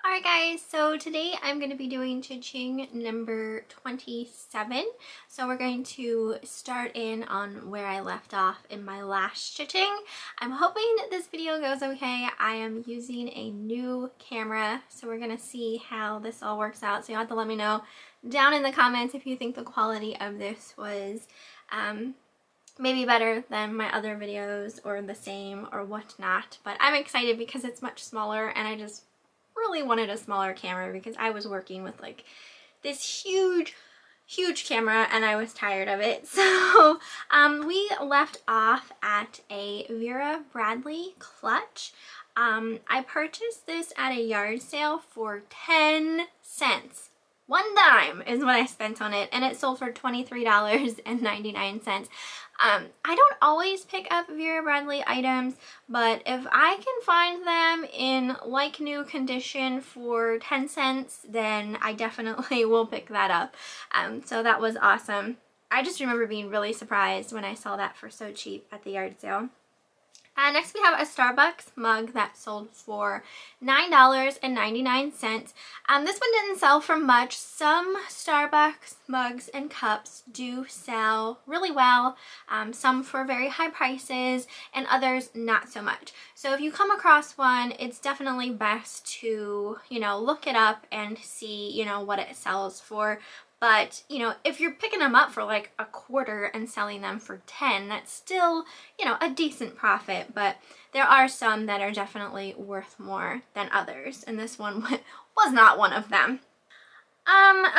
Alright guys, so today I'm going to be doing CHING number 27. So we're going to start in on where I left off in my last CHING. I'm hoping that this video goes okay. I am using a new camera, so we're going to see how this all works out. So you'll have to let me know down in the comments if you think the quality of this was maybe better than my other videos or the same or whatnot. But I'm excited because it's much smaller and I just really wanted a smaller camera because I was working with like this huge camera and I was tired of it. So we left off at a Vera Bradley clutch. I purchased this at a yard sale for 10 cents. One dime is what I spent on it, and it sold for $23.99. I don't always pick up Vera Bradley items, but if I can find them in like new condition for 10 cents, then I definitely will pick that up. So that was awesome. I just remember being really surprised when I saw that for so cheap at the yard sale. Next we have a Starbucks mug that sold for $9.99. This one didn't sell for much. Some Starbucks mugs and cups do sell really well, some for very high prices and others not so much. So if you come across one, it's definitely best to, look it up and see, what it sells for. But, if you're picking them up for like a quarter and selling them for 10, that's still, a decent profit. But there are some that are definitely worth more than others. And this one was not one of them.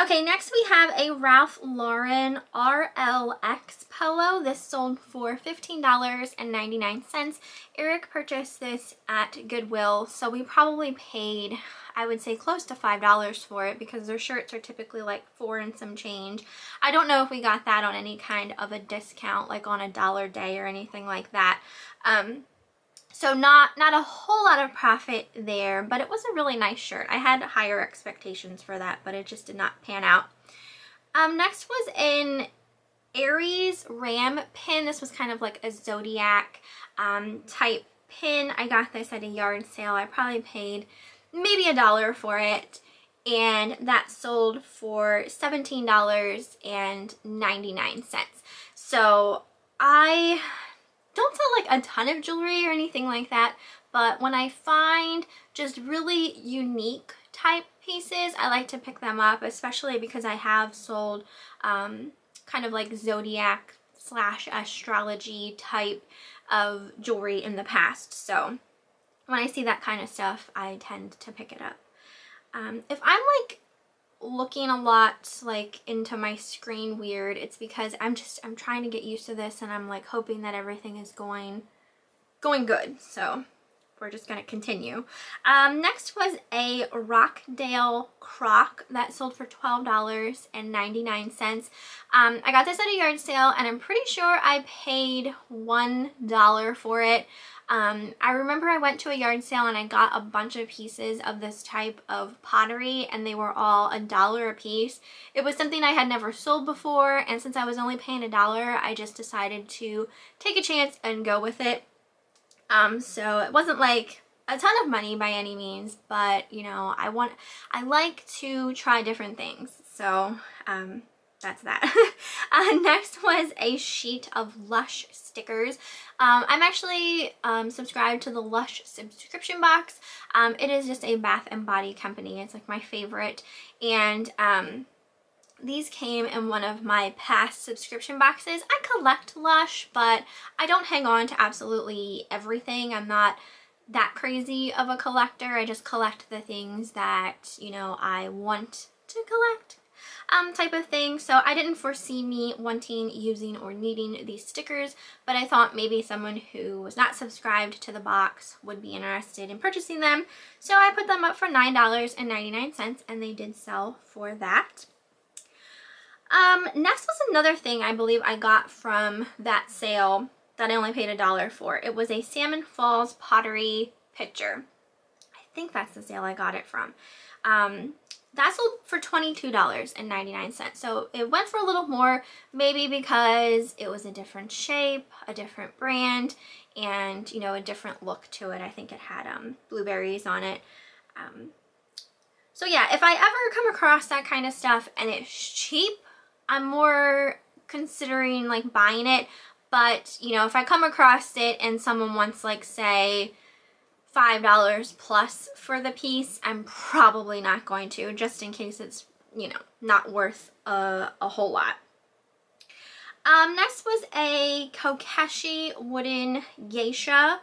Okay, next we have a Ralph Lauren RLX polo. This sold for $15.99. Eric purchased this at Goodwill, so we probably paid, I would say, close to $5 for it because their shirts are typically like $4 and some change. I don't know if we got that on any kind of a discount, like on a dollar day or anything like that. So not a whole lot of profit there, but it was a really nice shirt. I had higher expectations for that, but it just did not pan out. Next was an ARIES ram pin. This was kind of like a Zodiac type pin. I got this at a yard sale. I probably paid maybe $1 for it, and that sold for $17.99. So I don't sell like a ton of jewelry or anything like that, but when I find just really unique type pieces, I like to pick them up, especially because I have sold kind of like Zodiac / astrology type of jewelry in the past. So when I see that kind of stuff, I tend to pick it up. If I'm like looking a lot like into my screen weird, it's because I'm trying to get used to this and I'm like hoping that everything is going good. So we're just gonna continue. Next was a ROCKDALE Crock that sold for $12.99. I got this at a yard sale and I'm pretty sure I paid $1 for it. I remember I went to a yard sale and I got a bunch of pieces of this type of pottery and they were all $1 a piece. It was something I had never sold before, and since I was only paying $1, I just decided to take a chance and go with it. So it wasn't like a ton of money by any means, but I like to try different things. So that's that. Next was a sheet of LUSH stickers. I'm actually subscribed to the LUSH subscription box. It is just a bath and body company. It's like my favorite, and these came in one of my past subscription boxes. I collect LUSH, but I don't hang on to absolutely everything. I'm not that crazy of a collector. I just collect the things that, I want to collect. Type of thing. So I didn't foresee me wanting, using, or needing these stickers, but I thought maybe someone who was not subscribed to the box would be interested in purchasing them. So I put them up for $9.99 and they did sell for that. Next was another thing I believe I got from that sale that I only paid $1 for. It was a Salmon Falls Pottery pitcher. I think that's the sale I got it from. That sold for $22.99. So it went for a little more, maybe because it was a different shape, a different brand, and a different look to it. I think it had blueberries on it. So yeah, if I ever come across that kind of stuff and it's cheap, I'm more considering like buying it. But you know, if I come across it and someone wants like say $5 plus for the piece, I'm probably not going to, just in case it's, you know, not worth a whole lot. Next was a Kokeshi wooden geisha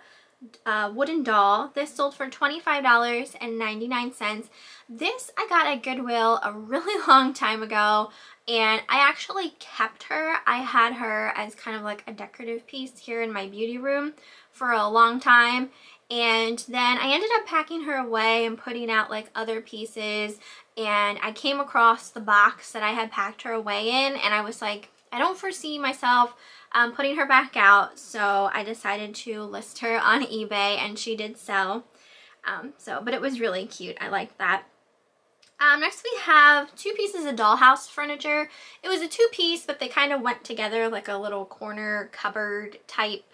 wooden doll. This sold for $25.99. This I got at Goodwill a really long time ago, and I actually kept her. I had her as kind of like a decorative piece here in my beauty room for a long time, and then I ended up packing her away and putting out like other pieces, and I came across the box that I had packed her away in, and I was like, I don't foresee myself putting her back out, so I decided to list her on eBay, and she did sell. But it was really cute. I like that. Next we have two pieces of Dollhouse furniture. It was a two-piece, but they kind of went together like a little corner cupboard type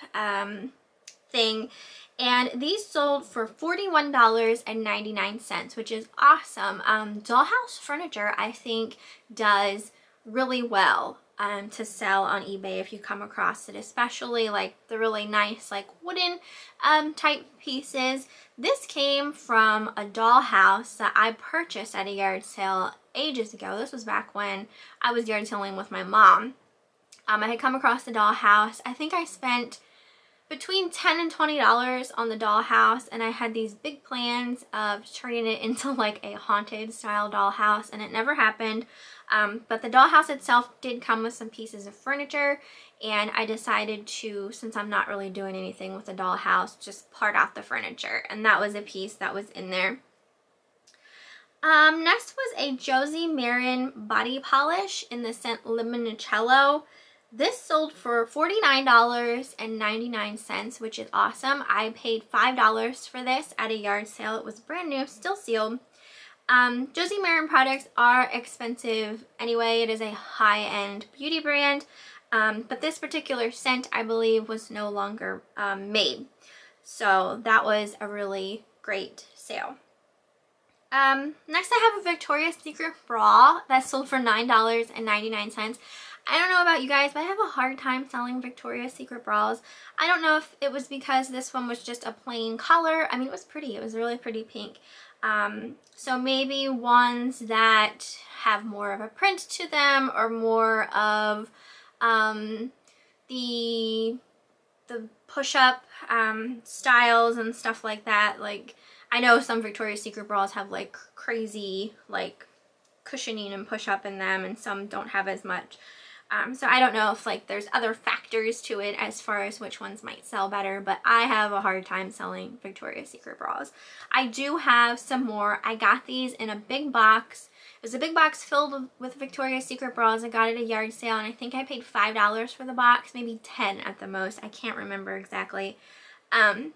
thing. And these sold for $41.99, which is awesome. Dollhouse furniture, I think, does really well to sell on eBay if you come across it, especially like the really nice like wooden type pieces. This came from a dollhouse that I purchased at a yard sale ages ago. This was back when I was yard selling with my mom. I had come across the dollhouse. I think I spent between $10 and $20 on the dollhouse, and I had these big plans of turning it into like a haunted style dollhouse, and it never happened. But the dollhouse itself did come with some pieces of furniture, and I decided to, since I'm not really doing anything with the dollhouse, just part out the furniture, and that was a piece that was in there. Next was a Josie Maran body polish in the scent Limoncello. This sold for $49.99, which is awesome. I paid $5 for this at a yard sale. It was brand new, still sealed. Josie Maran products are expensive anyway. It is a high-end beauty brand, but this particular scent, I believe, was no longer made. So that was a really great sale. Next I have a Victoria's Secret bra that sold for $9.99. I don't know about you guys, but I have a hard time selling Victoria's Secret bras. I don't know if it was because this one was just a plain color. I mean, it was pretty. It was really pretty pink. So maybe ones that have more of a print to them, or more of the push-up styles and stuff like that. Like, I know some Victoria's Secret bras have like crazy like cushioning and push-up in them, and some don't have as much. So I don't know if like there's other factors to it as far as which ones might sell better, but I have a hard time selling Victoria's Secret bras. I do have some more. I got these in a big box. It was a big box filled with Victoria's Secret bras. I got it at a yard sale, and I think I paid $5 for the box, maybe $10 at the most. I can't remember exactly. And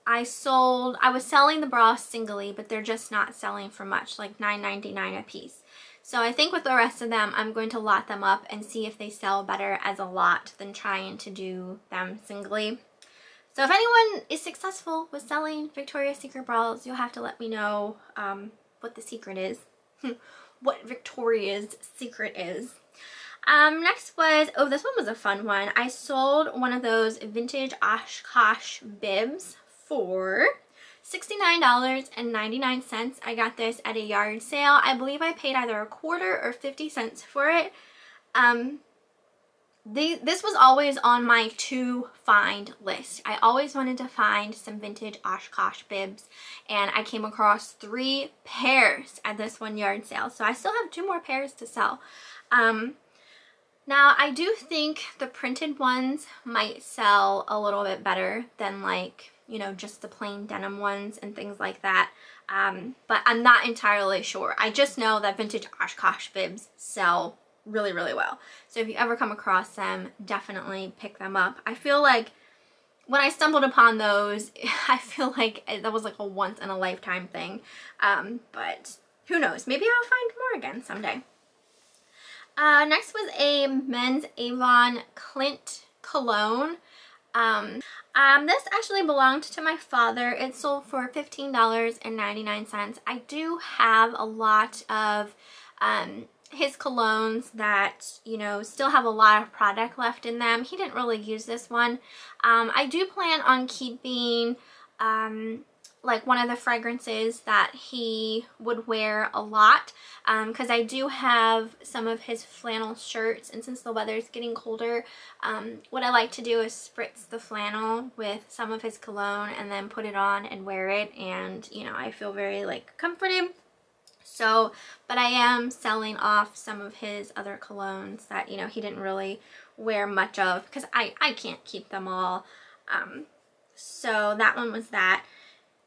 I was selling the bras singly, but they're just not selling for much, like $9.99 a piece. So I think with the rest of them, I'm going to lot them up and see if they sell better as a lot than trying to do them singly. So if anyone is successful with selling Victoria's Secret bras, you'll have to let me know what the secret is. What Victoria's secret is. Next was, oh, this one was a fun one. I sold one of those vintage Oshkosh bibs for $69.99. I got this at a yard sale. I believe I paid either a quarter or 50 cents for it. This was always on my to find list. I always wanted to find some vintage Oshkosh bibs, and I came across 3 pairs at this one yard sale. So I still have 2 more pairs to sell. Now I do think the printed ones might sell a little bit better than like, you know, just the plain denim ones and things like that. But I'm not entirely sure. I just know that vintage Oshkosh bibs sell really, really well. So if you ever come across them, definitely pick them up. I feel like when I stumbled upon those, I feel like that was like a once in a lifetime thing. But who knows? Maybe I'll find more again someday. Next was a men's Avon Clint cologne. This actually belonged to my father. It sold for $15.99. I do have a lot of his colognes that, you know, still have a lot of product left in them. He didn't really use this one. I do plan on keeping like one of the fragrances that he would wear a lot, because I do have some of his flannel shirts, and since the weather is getting colder, what I like to do is spritz the flannel with some of his cologne and then put it on and wear it, and you know, I feel very like comforted. So, but I am selling off some of his other colognes that, you know, he didn't really wear much of, because I can't keep them all. So that one was that.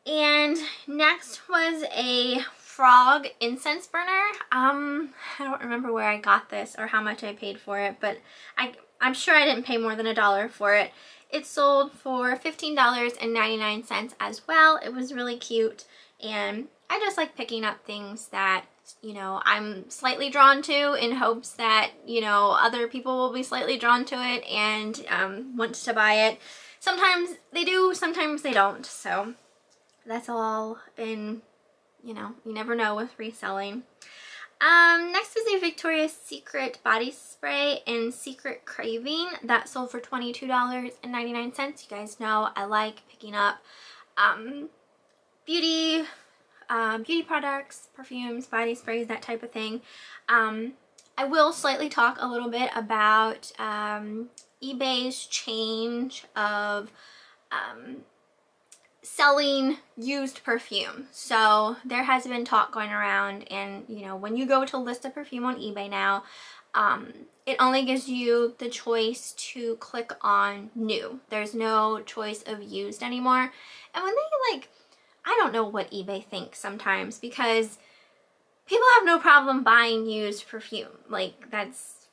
And next was a frog incense burner. I don't remember where I got this or how much I paid for it, but I'm sure I didn't pay more than $1 for it. It sold for $15.99 as well. It was really cute, and I just like picking up things that, you know, I'm slightly drawn to, in hopes that, you know, other people will be slightly drawn to it and want to buy it. Sometimes they do, sometimes they don't, so that's all in, you know, you never know with reselling. Next was a Victoria's Secret body spray in Secret Craving that sold for $22.99. You guys know I like picking up beauty products, perfumes, body sprays, that type of thing. I will slightly talk a little bit about eBay's change of selling used perfume. So there has been talk going around, and you know, when you go to list a perfume on eBay now, it only gives you the choice to click on new. There's no choice of used anymore. And when they like, I don't know what eBay thinks sometimes, because people have no problem buying used perfume. Like, that's,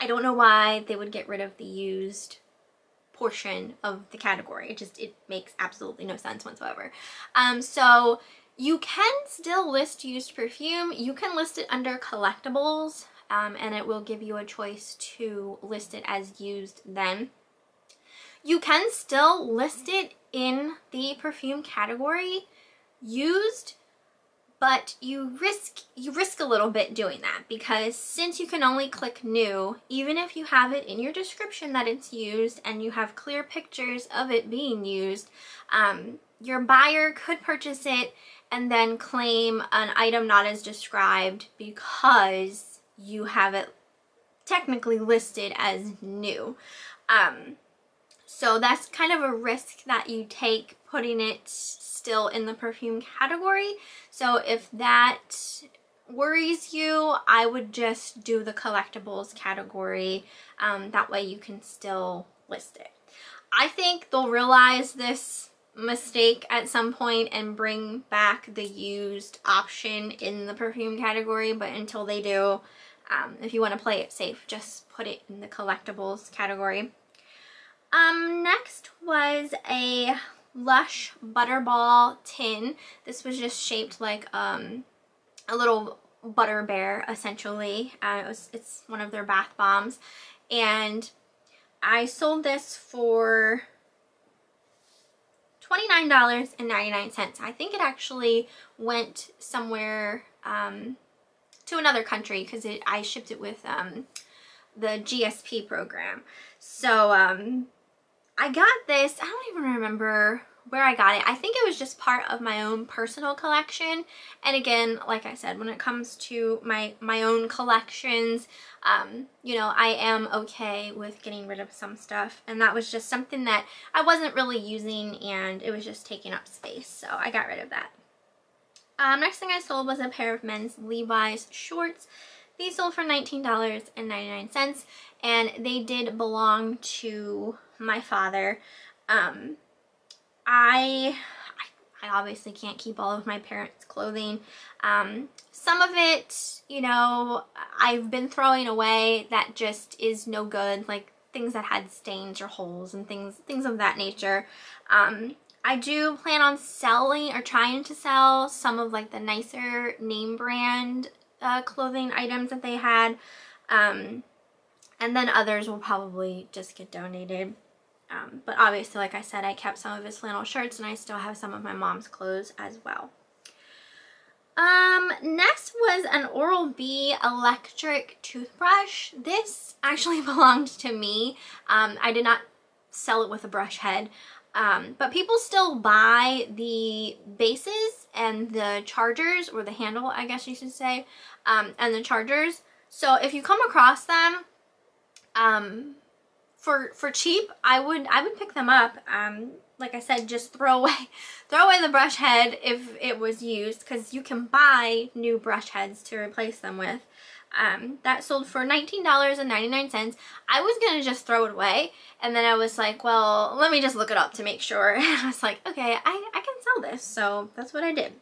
I don't know why they would get rid of the used portion of the category. It makes absolutely no sense whatsoever. So you can still list used perfume. You can list it under collectibles, and it will give you a choice to list it as used then. You can still list it in the perfume category used, but you risk a little bit doing that, because since you can only click new, even if you have it in your description that it's used and you have clear pictures of it being used, your buyer could purchase it and then claim an item not as described because you have it technically listed as new. So that's kind of a risk that you take putting it still in the perfume category. So if that worries you, I would just do the collectibles category. That way you can still list it. I think they'll realize this mistake at some point and bring back the used option in the perfume category, but until they do, if you want to play it safe, just put it in the collectibles category. Next was a LUSH Butterball tin. This was just shaped like a little butter bear, essentially. It's one of their bath bombs, and I sold this for $29.99. I think it actually went somewhere to another country, because I shipped it with the GSP program. So I got this, I don't even remember where I got it. I think it was just part of my own personal collection. And again, like I said, when it comes to my own collections, you know, I am okay with getting rid of some stuff. And that was just something that I wasn't really using, and it was just taking up space. So I got rid of that. Next thing I sold was a pair of men's Levi's shorts. These sold for $19.99, and they did belong to my father. I obviously can't keep all of my parents' clothing. Some of it, you know, I've been throwing away that just is no good, like things that had stains or holes and things of that nature. I do plan on selling or trying to sell some of like the nicer name brand clothing items that they had, and then others will probably just get donated. But obviously, like I said, I kept some of his flannel shirts and I still have some of my mom's clothes as well. Next was an Oral-B electric toothbrush. This actually belonged to me. I did not sell it with a brush head. But people still buy the bases and the chargers, or the handle, I guess you should say, and the chargers. So if you come across them, for cheap, I would pick them up. Like I said, just throw away the brush head if it was used, because you can buy new brush heads to replace them with. That sold for $19.99. I was gonna just throw it away, and then I was like, well, let me just look it up to make sure. And I was like, okay, I can sell this, so that's what I did.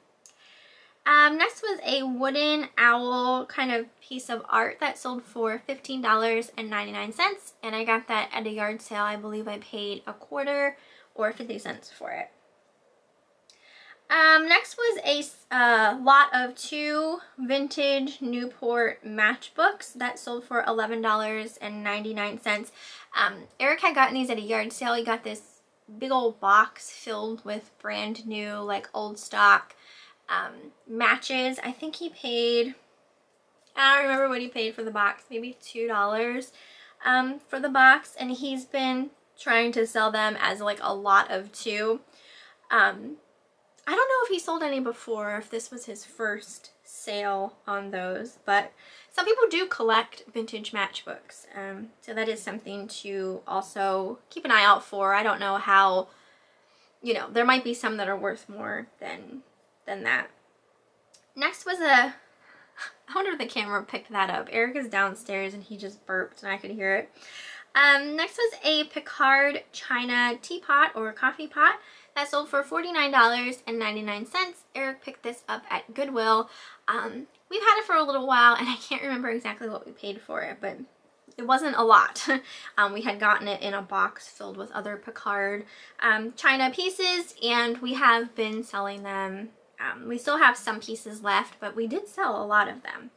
Next was a wooden owl kind of piece of art that sold for $15.99, and I got that at a yard sale. I believe I paid a quarter or 50 cents for it. Next was a lot of 2 vintage Newport matchbooks that sold for $11.99. Eric had gotten these at a yard sale. He got this big old box filled with brand new, like, old stock matches. I think he paid, I don't remember what he paid for the box, maybe $2 for the box, and he's been trying to sell them as like a lot of 2. I don't know if he sold any before, if this was his first sale on those, but some people do collect vintage matchbooks, so that is something to also keep an eye out for. I don't know how, you know, there might be some that are worth more than that. Next was I wonder if the camera picked that up. Eric is downstairs and he just burped and I could hear it. Next was a Picard China teapot or coffee pot that sold for $49.99. Eric picked this up at Goodwill. We've had it for a little while and I can't remember exactly what we paid for it, but it wasn't a lot. We had gotten it in a box filled with other Picard China pieces, and we have been selling them. We still have some pieces left, but we did sell a lot of them.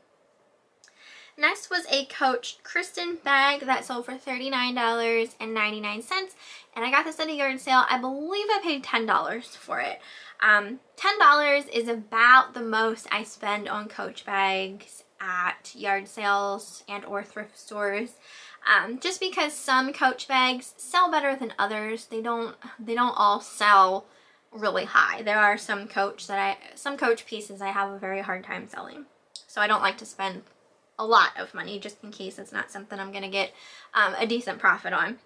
Next was a Coach Kristen bag that sold for $39.99, and I got this at a yard sale. I believe I paid $10 for it. $10 is about the most I spend on Coach bags at yard sales and or thrift stores, just because some Coach bags sell better than others. They don't all sell really high. There are some Coach pieces I have a very hard time selling, so I don't like to spend a lot of money just in case it's not something I'm gonna get a decent profit on.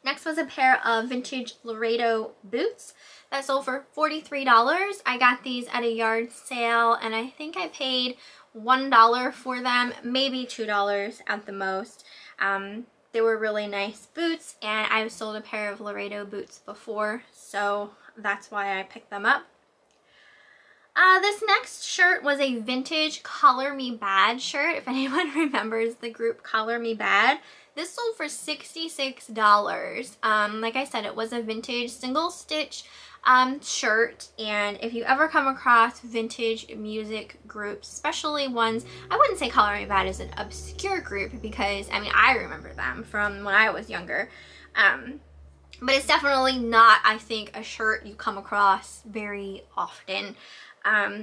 Next was a pair of vintage Laredo boots that sold for $43. I got these at a yard sale and I think I paid $1 for them, maybe $2 at the most. They were really nice boots, and I've sold a pair of Laredo boots before, so that's why I picked them up. This next shirt was a vintage Color Me Bad shirt. If anyone remembers the group Color Me Bad, this sold for $66. Like I said, it was a vintage single stitch shirt, and if you ever come across vintage music groups, especially ones, I wouldn't say Color Me Bad is an obscure group, because I mean I remember them from when I was younger, but it's definitely not, I think, a shirt you come across very often.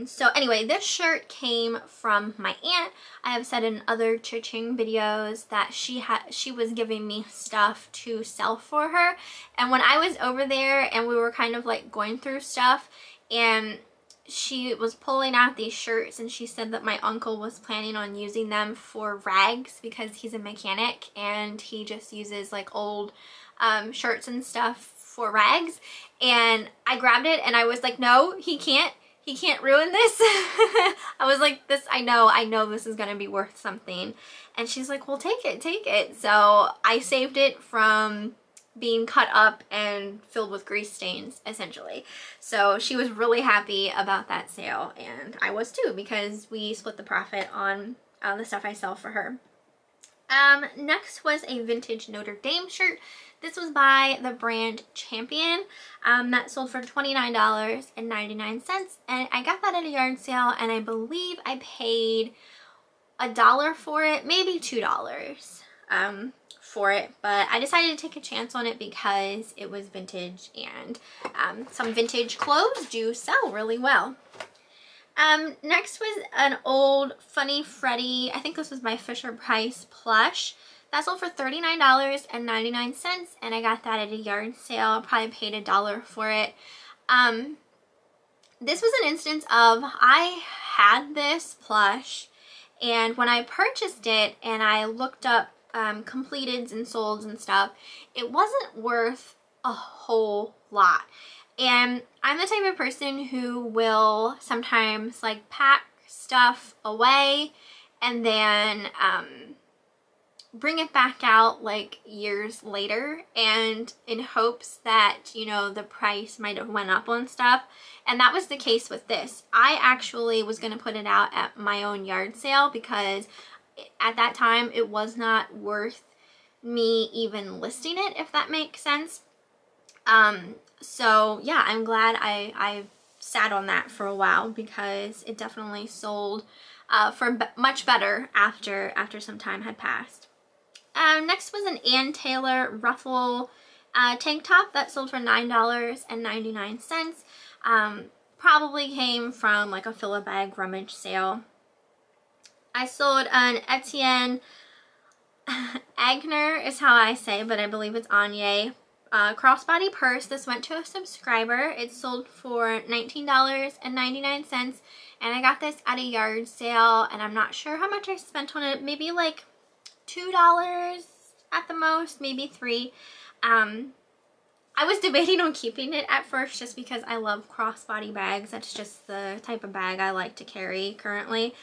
So anyway, this shirt came from my aunt. I have said in other CHING videos that she was giving me stuff to sell for her, and when I was over there and we were kind of like going through stuff, and she was pulling out these shirts, and she said that my uncle was planning on using them for rags because he's a mechanic and he just uses like old shirts and stuff for rags. And I grabbed it and I was like, no, he can't ruin this. I was like, I know this is gonna be worth something. And she's like, well, take it. So I saved it from being cut up and filled with grease stains, essentially. So she was really happy about that sale, and I was too, because we split the profit on the stuff I sell for her. Next was a vintage Notre Dame shirt. This was by the brand Champion. That sold for $29.99, and I got that at a yard sale, and I believe I paid $1 for it, maybe $2 for it, but I decided to take a chance on it because it was vintage, and some vintage clothes do sell really well. Next was an old Funny Freddy, I think this was my Fisher-Price plush. That sold for $39.99, and I got that at a yard sale. I probably paid $1 for it. This was an instance of, I had this plush, and when I purchased it and I looked up completeds and solds and stuff, it wasn't worth a whole lot. And I'm the type of person who will sometimes like pack stuff away and then bring it back out like years later, and in hopes that, you know, the price might have went up on stuff. And that was the case with this. I actually was going to put it out at my own yard sale because at that time it was not worth me even listing it, if that makes sense. So yeah, I'm glad I sat on that for a while, because it definitely sold for much better after some time had passed. Next was an Ann Taylor ruffle tank top that sold for $9.99. Probably came from like a fill-a-bag rummage sale. I sold an Etienne Agner is how I say, but I believe it's Anye crossbody purse. This went to a subscriber. It sold for $19.99, and I got this at a yard sale, and I'm not sure how much I spent on it. Maybe like $2 at the most, maybe $3. I was debating on keeping it at first just because I love crossbody bags. That's just the type of bag I like to carry currently.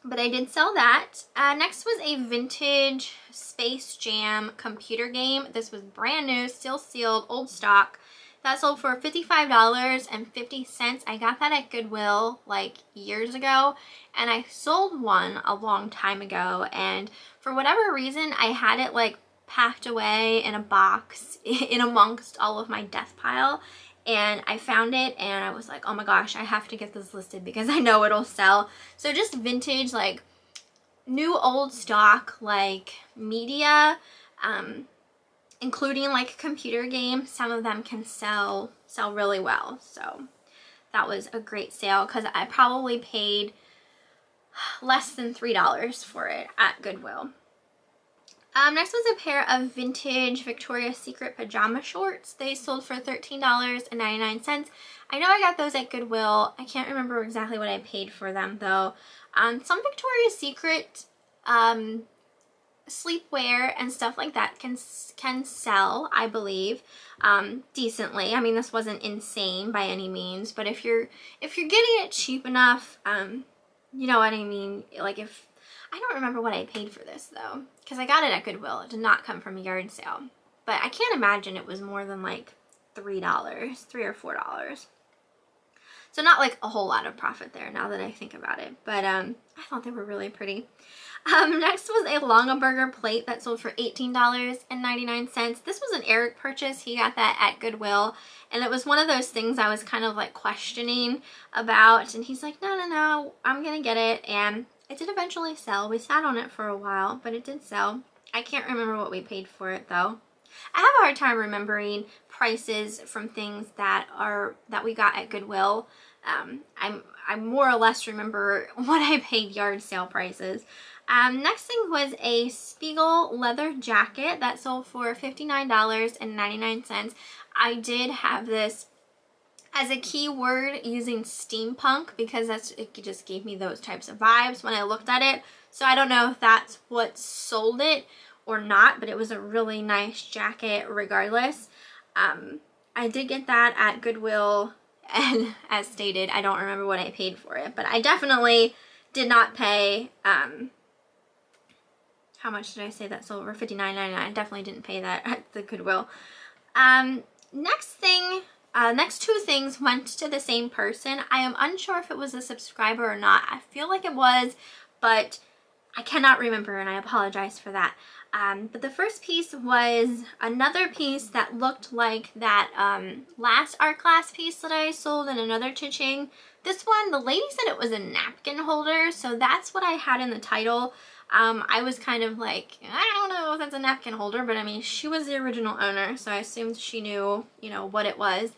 But I did sell that. Next was a vintage Space Jam computer game. This was brand new, still sealed, old stock. That sold for $55.50. I got that at Goodwill like years ago, and I sold one a long time ago, and for whatever reason I had it like packed away in a box in amongst all of my death pile, and I found it and I was like, oh my gosh, I have to get this listed because I know it'll sell. So just vintage, like new old stock, like media, including like computer games, some of them can sell really well. So that was a great sale because I probably paid less than $3 for it at Goodwill. Next was a pair of vintage Victoria's Secret pajama shorts. They sold for $13.99. I know I got those at Goodwill. I can't remember exactly what I paid for them though. Some Victoria's Secret sleepwear and stuff like that can sell, I believe, decently. I mean, this wasn't insane by any means, but if you're getting it cheap enough, you know what I mean. Like if I don't remember what I paid for this though, because I got it at Goodwill. It did not come from a yard sale, but I can't imagine it was more than like $3 or $4. So not like a whole lot of profit there now that I think about it, but I thought they were really pretty. Next was a Longaberger plate that sold for $18.99. This was an Eric purchase. He got that at Goodwill, and it was one of those things I was kind of like questioning about, and he's like, no, I'm gonna get it, and it did eventually sell. We sat on it for a while, but it did sell. I can't remember what we paid for it though. I have a hard time remembering prices from things that we got at Goodwill. I more or less remember what I paid yard sale prices. Next thing was a Spiegel leather jacket that sold for $59.99. I did have this as a keyword using steampunk because it just gave me those types of vibes when I looked at it. So I don't know if that's what sold it or not, but it was a really nice jacket regardless. I did get that at Goodwill, and as stated, I don't remember what I paid for it, but I definitely did not pay, how much did I say that sold for? $59.99. I definitely didn't pay that at the Goodwill. Next two things went to the same person. I am unsure if it was a subscriber or not. I feel like it was, but I cannot remember, and I apologize for that. But the first piece was another piece that looked like that last art class piece that I sold in another CHING. This one, the lady said it was a napkin holder, so that's what I had in the title. I was kind of like, I don't know if that's a napkin holder, but I mean, she was the original owner, so I assumed she knew, you know, what it was.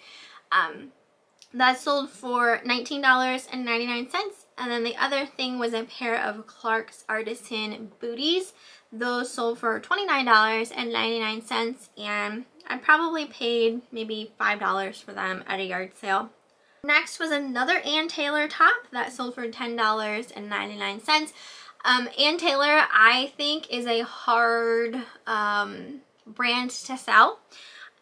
That sold for $19.99. And then the other thing was a pair of Clark's Artisan booties. Those sold for $29.99, and I probably paid maybe $5 for them at a yard sale. Next was another Ann Taylor top that sold for $10.99. Ann Taylor, I think, is a hard brand to sell.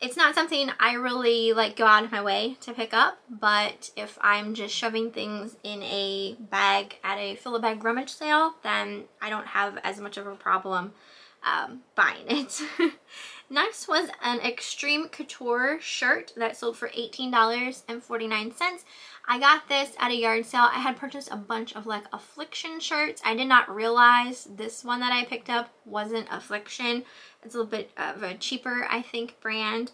It's not something I really like go out of my way to pick up, but if I'm just shoving things in a bag at a fill-a-bag rummage sale, then I don't have as much of a problem buying it. Next was an Extreme Couture shirt that sold for $18.49. I got this at a yard sale. I had purchased a bunch of like Affliction shirts. I did not realize this one that I picked up wasn't Affliction. It's a little bit of a cheaper, I think, brand.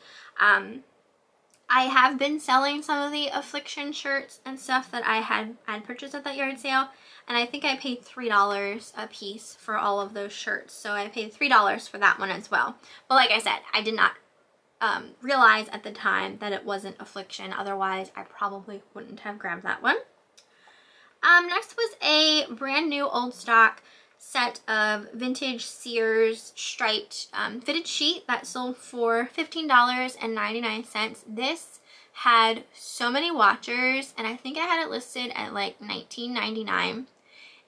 I have been selling some of the Affliction shirts and stuff that I had purchased at that yard sale, and I think I paid $3 a piece for all of those shirts. So I paid $3 for that one as well. But like I said, I did not realize at the time that it wasn't Affliction. Otherwise, I probably wouldn't have grabbed that one. Next was a brand new old stock set of vintage Sears striped fitted sheet that sold for $15.99. This had so many watchers, and I think I had it listed at like $19.99,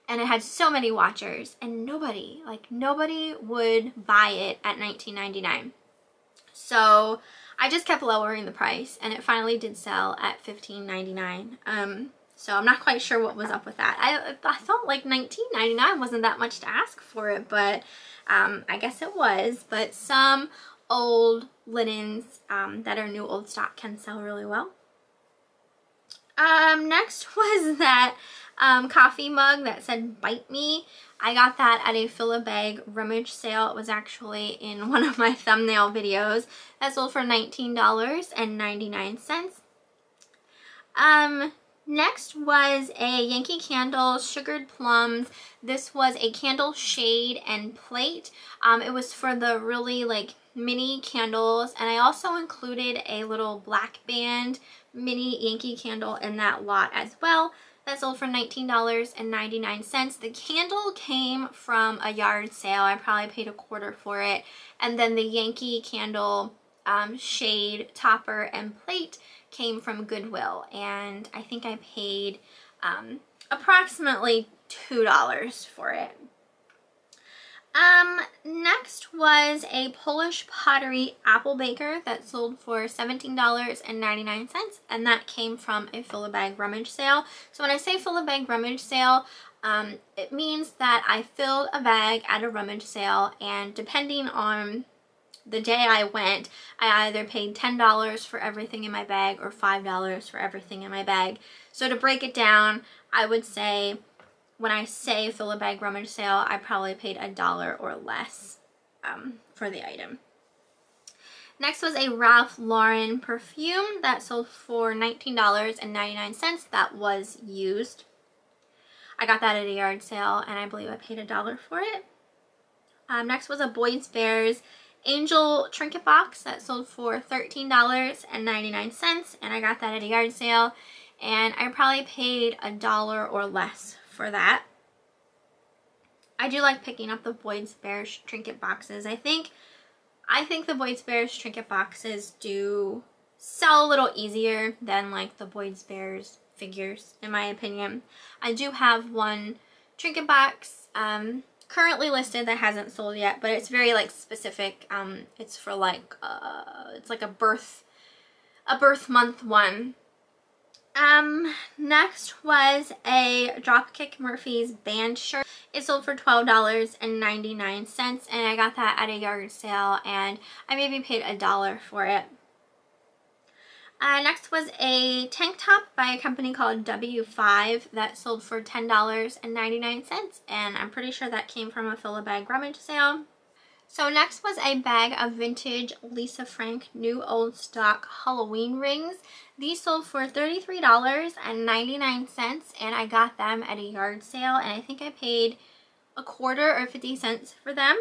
and it had so many watchers, and nobody would buy it at $19.99. So I just kept lowering the price, and it finally did sell at $15.99. So I'm not quite sure what was up with that. I felt like $19.99 wasn't that much to ask for it, but I guess it was. But some old linens that are new old stock can sell really well. Next was that coffee mug that said "Bite Me." I got that at a fill-a-bag rummage sale. It was actually in one of my thumbnail videos. That sold for $19.99. Next was a Yankee Candle Sugared Plums. This was a candle shade and plate. It was for the really like mini candles, and I also included a little black band mini Yankee candle in that lot as well. That sold for $19.99. The candle came from a yard sale. I probably paid $0.25 for it. And then the Yankee Candle shade topper and plate came from Goodwill, and I think I paid approximately $2 for it. Next was a Polish Pottery apple baker that sold for $17.99, and that came from a fill-a-bag rummage sale. So when I say fill-a-bag rummage sale, it means that I filled a bag at a rummage sale, and depending on the day I went, I either paid $10 for everything in my bag or $5 for everything in my bag. So to break it down, I would say when I say fill-a-bag rummage sale, I probably paid $1 or less for the item. Next was a Ralph Lauren perfume that sold for $19.99. That was used. I got that at a yard sale, and I believe I paid $1 for it. Next was a Boyd's Angel trinket box that sold for $13.99, and I got that at a yard sale, and I probably paid $1 or less for that. I do like picking up the Boyd's trinket boxes. I think the Boyd's trinket boxes do sell a little easier than like the Boyd's figures, in my opinion. I do have one trinket box currently listed that hasn't sold yet, but it's very like specific. It's for like it's like a birth month one. Next was a Dropkick Murphys band shirt. It sold for $12.99, and I got that at a yard sale, and I maybe paid $1 for it. Next was a tank top by a company called W5 that sold for $10.99, and I'm pretty sure that came from a fill-a-bag rummage sale. So next was a bag of vintage Lisa Frank new old stock Halloween rings. These sold for $33.99, and I got them at a yard sale, and I think I paid a quarter or 50 cents for them.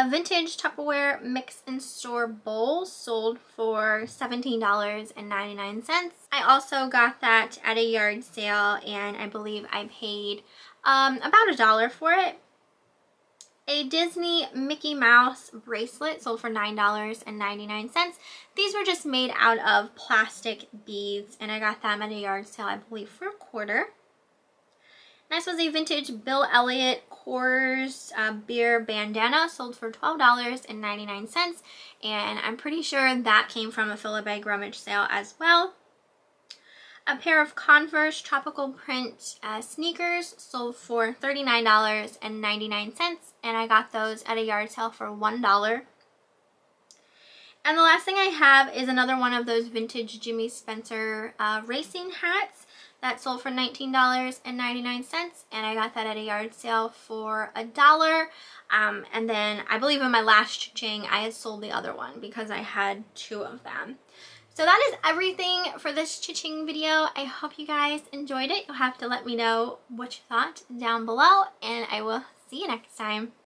Vintage Tupperware mix and store bowl sold for $17.99. I also got that at a yard sale, and I believe I paid about $1 for it. A Disney Mickey Mouse bracelet sold for $9.99. These were just made out of plastic beads, and I got them at a yard sale, I believe, for a quarter. Next was a vintage Bill Elliott Coors beer bandana sold for $12.99, and I'm pretty sure that came from a Filigree rummage sale as well. A pair of Converse tropical print sneakers sold for $39.99, and I got those at a yard sale for $1. And the last thing I have is another one of those vintage Jimmy Spencer racing hats that sold for $19.99, and I got that at a yard sale for $1. And then I believe in my last CHING I had sold the other one because I had 2 of them. So that is everything for this CHING video. I hope you guys enjoyed it. You'll have to let me know what you thought down below, and I will see you next time.